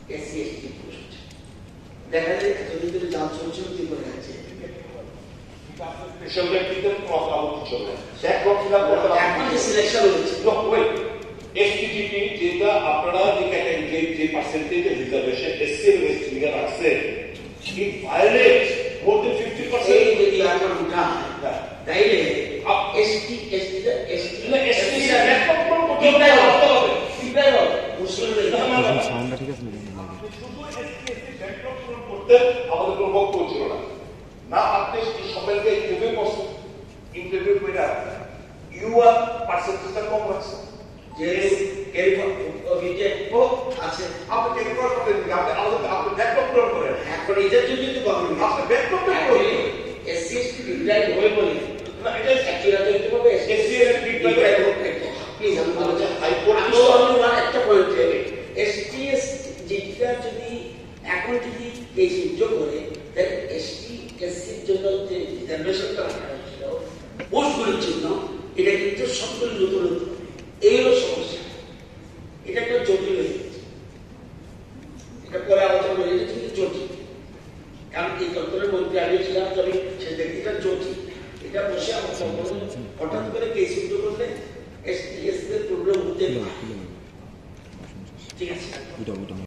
SC ST post দেখা যায় যদি তুমি জাল চলছে করে যাচ্ছে সিলেকশন হচ্ছে এসটিজিপি যেটা আপনারা যে পার্সেন্টেজ রিজার্ভেশন এসসি এবং এসটি রাখছে it violates more than 50%. এই যদি এখন উঠা তাইলে এসটি এসটি এসটি রেকর্ড করতে হবে ফিডব্যাক হবে মুসলিম সাউন্ডটা ঠিক আছে শুধু এসটি রেকর্ড করতে আমাদের কোনো বক্তব্য ছিল না না আপনি সবাইকে ইন্টারভিউ করে ইউ আর পার্সেন্টেজটা কম রাখছেন যে আছে আপনি ক্যালকুলেট করেন আপনি ব্যাকআপ পূরণ করেন এখন এটার জন্য তো গভর্নমেন্ট আপনি ব্যাকআপ পূরণ এসসি এসটি ডিক্লাইন হয়ে বলে না এটা অ্যাকচুয়ালি তো হবে এসসি এসটি ডিক্লাইন প্লিজ আমি বলছি হাইকোর্ট একটা পয়েন্ট হবে এসটি যেটা যদি এখন যদি এই সুযোগ করে তাহলে এসটি এসসির জন্য যে রিজার্ভেশনটা রাখা হয়েছিল পোস্টগুলোর জন্য এটা কিন্তু সবগুলো নতুন নতুন এই হলো সমস্যা এটা একটা জটিল হয়ে যাচ্ছে এটা পরে আলোচনা হয়ে যাচ্ছে কিন্তু জটিল কারণ এই দপ্তরের মন্ত্রী আগে ছিলাম তবে সেটা এটা জটিল এটা বসে আমার হঠাৎ করে কেস উল্টো করলে এসটি এসসি এর প্রবলেম হতে পারে ঠিক আছে